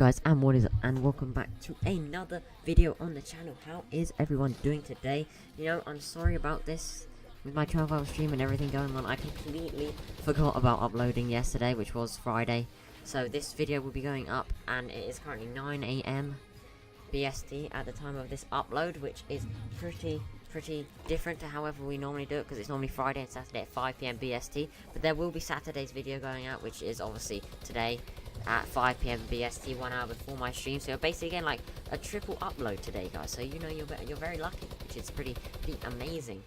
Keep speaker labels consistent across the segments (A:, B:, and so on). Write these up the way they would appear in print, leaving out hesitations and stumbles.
A: guys, and what is up, and welcome back to another video on the channel. How is everyone doing today? You know, I'm sorry about this with my 12-hour stream and everything going on. I completely forgot about uploading yesterday, which was Friday. So this video will be going up, and it is currently 9 AM BST at the time of this upload, which is pretty different to however we normally do it, because it's normally Friday and Saturday at 5 PM BST. But there will be Saturday's video going out, which is obviously today at 5 PM BST, 1 hour before my stream. So you're basically getting like a triple upload today, guys. So you know you're very lucky, which is pretty amazing.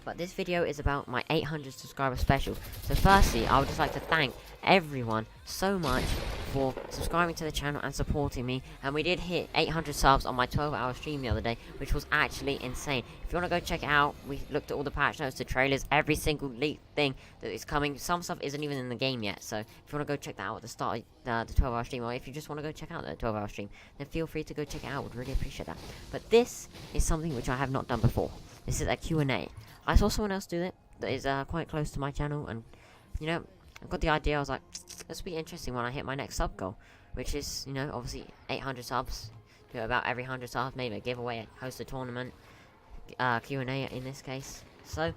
A: But this video is about my 800 subscriber special. So firstly, I would just like to thank everyone so much for subscribing to the channel and supporting me. And we did hit 800 subs on my 12-hour stream the other day, which was actually insane. If you want to go check it out, we looked at all the patch notes, the trailers, every single leaked thing that is coming. Some stuff isn't even in the game yet, so if you want to go check that out at the start of the 12-hour stream, or if you just want to go check out the 12-hour stream, then feel free to go check it out. Would really appreciate that. But this is something which I have not done before. This is a Q&A. I saw someone else do it that is quite close to my channel, and you know, I got the idea. I was like, this will be interesting when I hit my next sub goal, which is, you know, obviously 800 subs. Do about every 100 subs, maybe a giveaway, host a tournament, Q&A in this case. So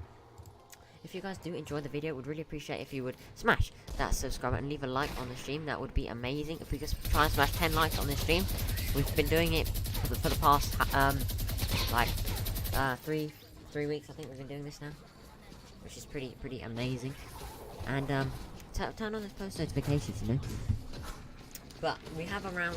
A: if you guys do enjoy the video, would really appreciate if you would smash that subscribe and leave a like on the stream. That would be amazing. If we could try and smash 10 likes on this stream, we've been doing it for the past like 3 weeks. I think we've been doing this now, which is pretty amazing. And turn on those post notifications, you know. But we have around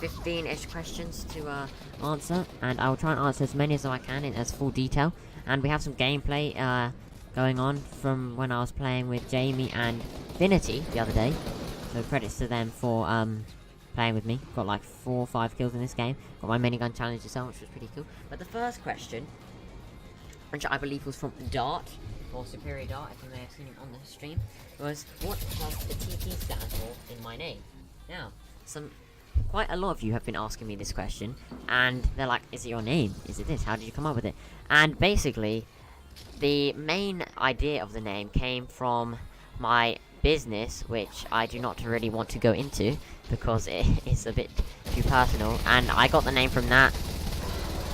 A: 15-ish questions to answer, and I will try and answer as many as I can in as full detail. And we have some gameplay going on from when I was playing with Jamie and Finity the other day, so credits to them for playing with me. Got like 4 or 5 kills in this game. Got my minigun challenge as well, which was pretty cool. But the first question, which I believe was from Dart, or Superior Dart, if you may have seen him on the stream, was, what does the TT stand for in my name? Now, quite a lot of you have been asking me this question, and they're like, is it your name? Is it this? How did you come up with it? And basically, the main idea of the name came from my business, which I do not really want to go into, because it is a bit too personal, and I got the name from that,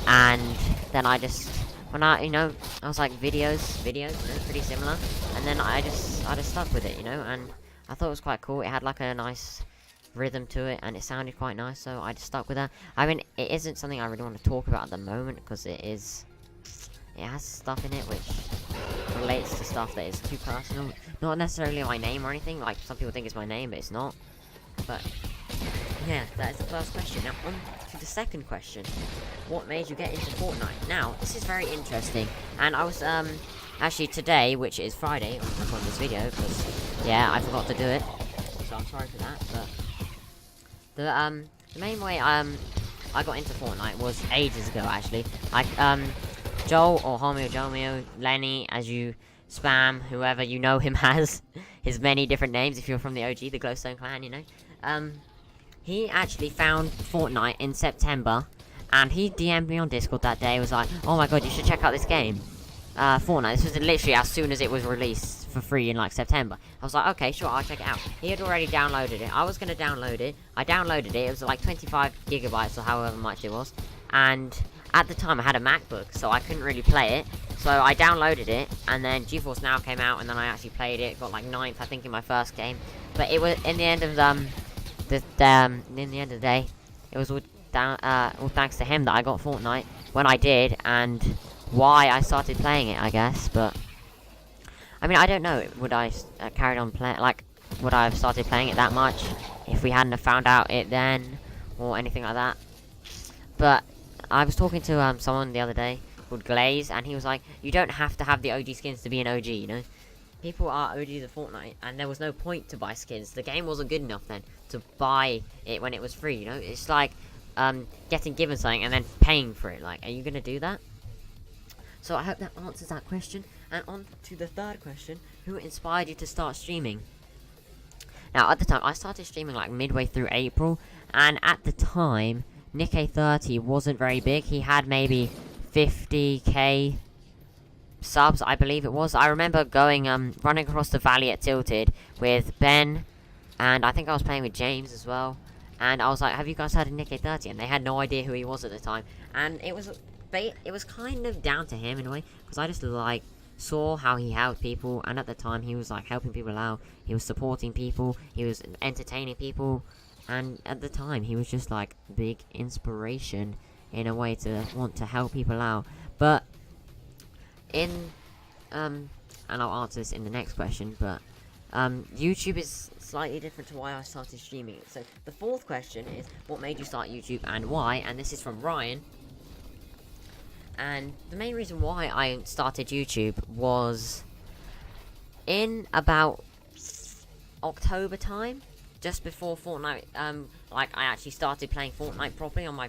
A: and then I just, when I was like, videos, you know, pretty similar, and then I just stuck with it, you know, and I thought it was quite cool. It had like a nice rhythm to it, and it sounded quite nice, so I just stuck with that. I mean, it isn't something I really want to talk about at the moment, because it has stuff in it which relates to stuff that is too personal. Not necessarily my name or anything, like some people think it's my name, but it's not. But yeah, that is the first question. Now on to the second question. What made you get into Fortnite? Now, this is very interesting, and I was actually today, which is Friday, I'm recording this video, because yeah, I forgot to do it, so I'm sorry for that. But the main way I got into Fortnite was ages ago, actually. Joel, or Homie, or Jomio, Lenny, as you spam, whoever you know him as, his many different names, if you're from the OG, the Glowstone clan, you know. He actually found Fortnite in September, and he DM'd me on Discord that day. Was like, oh my god, you should check out this game, Fortnite. This was literally as soon as it was released for free in like September. I was like, okay, sure, I'll check it out. He had already downloaded it. I was gonna download it. I downloaded it. It was like 25 gigabytes or however much it was, and at the time I had a MacBook, so I couldn't really play it. So I downloaded it, and then GeForce Now came out, and then I actually played it. Got like 9th, I think, in my first game. But it was in the end of in the end of the day, it was all thanks to him that I got Fortnite when I did, and why I started playing it, I guess. But I mean, I don't know. Would I carried on playing? Like, would I have started playing it that much if we hadn't have found out it then, or anything like that? But I was talking to someone the other day called Glaze, and he was like, you don't have to have the OG skins to be an OG, you know? People are OGs of Fortnite, and there was no point to buy skins. The game wasn't good enough then to buy it when it was free, you know? It's like getting given something and then paying for it. Like, are you gonna do that? So I hope that answers that question. And on to the third question, who inspired you to start streaming? Now, at the time, I started streaming like midway through April, and at the time, Nick30 wasn't very big. He had maybe 50k subs, I believe it was. I remember going, running across the valley at Tilted with Ben, and I think I was playing with James as well, and I was like, have you guys heard of Nick830? And they had no idea who he was at the time, and it was kind of down to him in a way, because I just like saw how he helped people, and at the time he was like helping people out, he was supporting people, he was entertaining people, and at the time he was just like big inspiration in a way to want to help people out. But and I'll answer this in the next question, but YouTube is slightly different to why I started streaming. So the fourth question is, what made you start YouTube and why? And this is from Ryan. And the main reason why I started YouTube was in about October time, just before Fortnite, like I actually started playing Fortnite properly on my,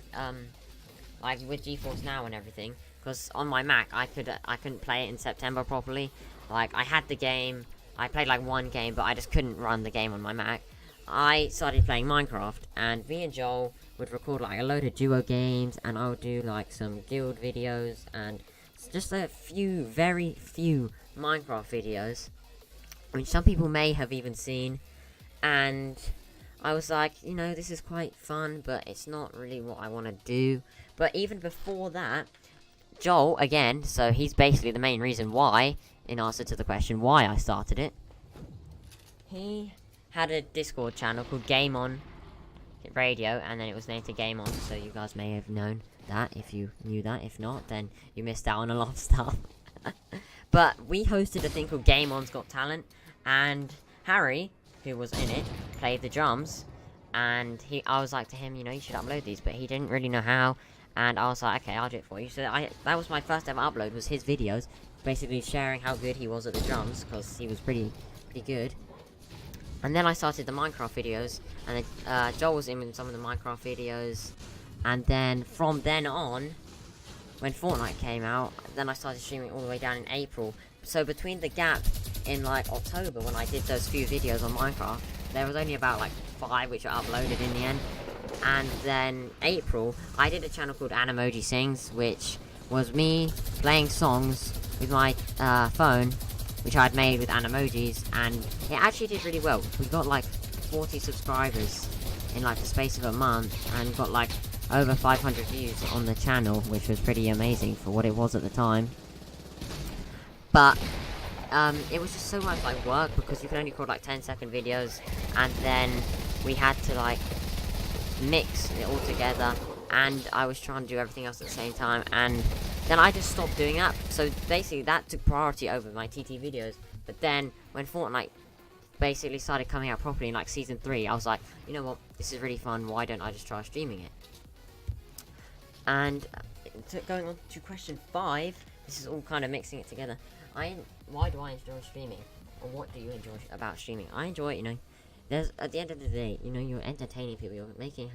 A: like with GeForce Now and everything. Because on my Mac, I couldn't play it in September properly. Like, I had the game, I played like one game, but I just couldn't run the game on my Mac. I started playing Minecraft, and me and Joel would record like a load of duo games, and I would do like some guild videos, and just a few, very few Minecraft videos, which some people may have even seen. And I was like, you know, this is quite fun, but it's not really what I want to do. But even before that, Joel, again, so he's basically the main reason why, in answer to the question why I started it, he had a Discord channel called Game On Radio, and then it was named to Game On, so you guys may have known that if you knew that. If not, then you missed out on a lot of stuff. But we hosted a thing called Game On's Got Talent, and Harry, who was in it, played the drums, and I was like to him, you know, you should upload these, but he didn't really know how. And I was like, okay, I'll do it for you. So that was my first ever upload, was his videos, basically sharing how good he was at the drums, because he was pretty good. And then I started the Minecraft videos, and then, Joel was in some of the Minecraft videos, and then from then on, when Fortnite came out, then I started streaming all the way down in April. So between the gap in like October, when I did those few videos on Minecraft, there was only about like 5 which are uploaded in the end. And then April, I did a channel called Animoji Sings, which was me playing songs with my phone, which I'd made with Animojis, and it actually did really well. We got like 40 subscribers in like the space of a month, and got like over 500 views on the channel, which was pretty amazing for what it was at the time. But it was just so much like work, because you could only record like 10-second videos, and then we had to like mix it all together, and I was trying to do everything else at the same time, and then I just stopped doing that. So basically that took priority over my TT videos. But then when Fortnite basically started coming out properly in like season 3, I was like, you know what, this is really fun, why don't I just try streaming it? And going on to question 5, this is all kind of mixing it together. Why do I enjoy streaming? Or what do you enjoy about streaming? I enjoy it, you know. At the end of the day, you know, you're entertaining people, you're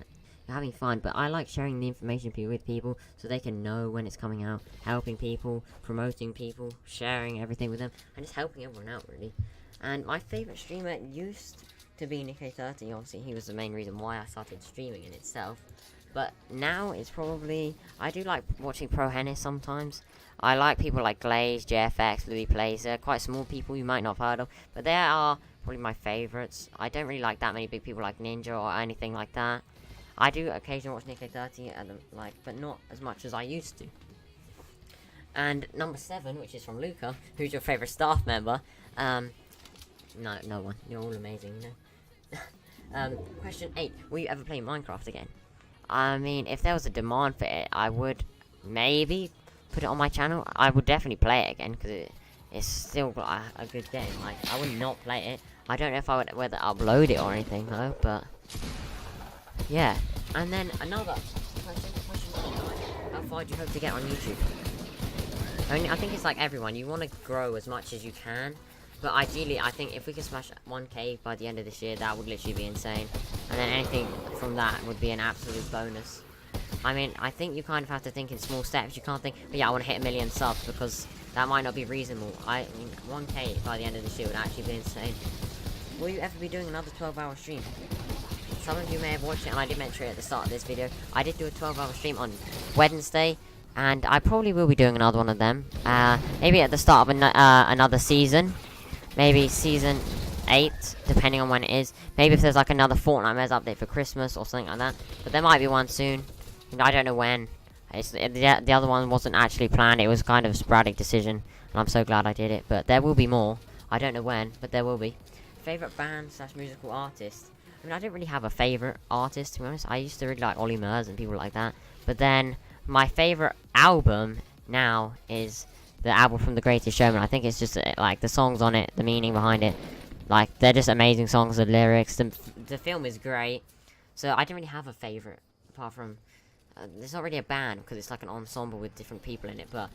A: having fun, but I like sharing the information with people so they can know when it's coming out, helping people, promoting people, sharing everything with them, and just helping everyone out, really. And my favourite streamer used to be Nick830, obviously he was the main reason why I started streaming in itself. But now it's probably, I do like watching ProHennis sometimes. I like people like Glaze, JFX, Louis Plays. They're quite small people you might not have heard of, but they are probably my favourites. I don't really like that many big people like Ninja or anything like that. I do occasionally watch Nick830 but not as much as I used to. And number 7, which is from Luca, who's your favourite staff member? No one. You're all amazing, you know. Question 8: will you ever play Minecraft again? I mean, if there was a demand for it, I would maybe put it on my channel. I would definitely play it again, because it's still a good game. Like, I would not play it. I don't know if I would whether upload it or anything though, but yeah. And then another question: how far do you hope to get on YouTube? I think it's like everyone, you want to grow as much as you can, but ideally I think if we could smash 1k by the end of this year, that would literally be insane. And then anything from that would be an absolute bonus. I mean, I think you kind of have to think in small steps. You can't think, but yeah, I want to hit 1 million subs, because that might not be reasonable. I mean, 1k by the end of this year would actually be insane. Will you ever be doing another 12-hour stream? Some of you may have watched it, and I did mention it at the start of this video. I did do a 12-hour stream on Wednesday, and I probably will be doing another one of them. Maybe at the start of another season. Maybe season 8th, depending on when it is. Maybe if there's like another Fortnite Mez update for Christmas or something like that. But there might be one soon. I don't know when. The other one wasn't actually planned. It was kind of a sporadic decision, and I'm so glad I did it. But there will be more. I don't know when, but there will be. Favorite band / musical artist. I mean, I don't really have a favorite artist, to be honest. I used to really like Ollie Murs and people like that. But then, my favorite album now is the album from The Greatest Showman. I think it's just, like, the songs on it, the meaning behind it. Like, they're just amazing songs, the lyrics. The film is great. So, I don't really have a favorite, apart from... it's not really a band, because it's like an ensemble with different people in it. But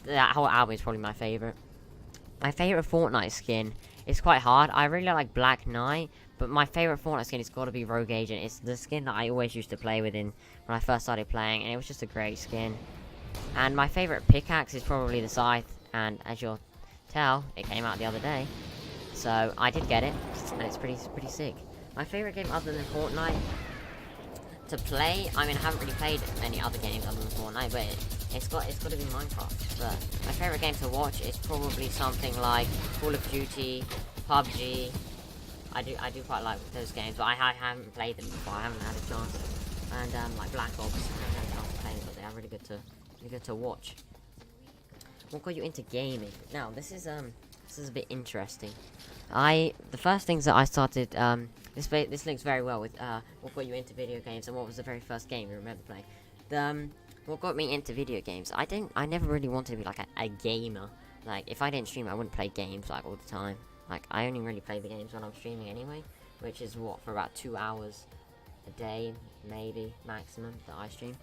A: that whole album is probably my favorite. My favorite Fortnite skin is quite hard. I really like Black Knight. But my favorite Fortnite skin has got to be Rogue Agent. It's the skin that I always used to play with when I first started playing, and it was just a great skin. And my favorite pickaxe is probably the Scythe, and as you'll tell, it came out the other day. So I did get it, and it's pretty sick. My favorite game other than Fortnite to play, I mean, I haven't really played any other games other than Fortnite, but it's got to be Minecraft. But my favorite game to watch is probably something like Call of Duty, PUBG. I do quite like those games, but I haven't played them before. I haven't had a chance. And like Black Ops, I haven't had a chance to play them, but they are really good to watch. What got you into gaming? Now this is a bit interesting. The first things that I started this links very well with what got you into video games and what was the very first game you remember playing. What got me into video games? I never really wanted to be like a gamer. Like if I didn't stream, I wouldn't play games like all the time. Like, I only really play the games when I'm streaming anyway, which is, for about 2 hours a day, maybe, maximum, that I stream.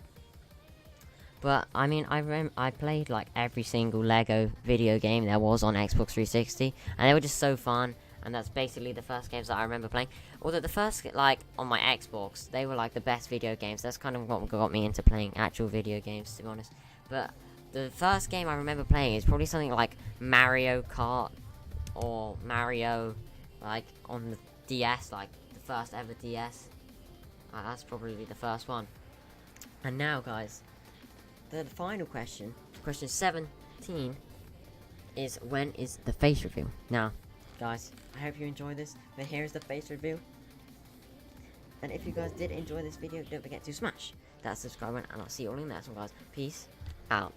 A: But, I mean, I played, like, every single LEGO video game there was on Xbox 360, and they were just so fun, and that's basically the first games that I remember playing. Although the first, like, on my Xbox, they were, like, the best video games. That's kind of what got me into playing actual video games, to be honest. But the first game I remember playing is probably something like Mario Kart, or Mario, like, on the DS, like, the first ever DS. That's probably the first one. And now, guys, the final question, question 17, is when is the face reveal? Now, guys, I hope you enjoy this, but here is the face reveal. And if you guys did enjoy this video, don't forget to smash that subscribe button, and I'll see you all in the next one, guys. Peace out.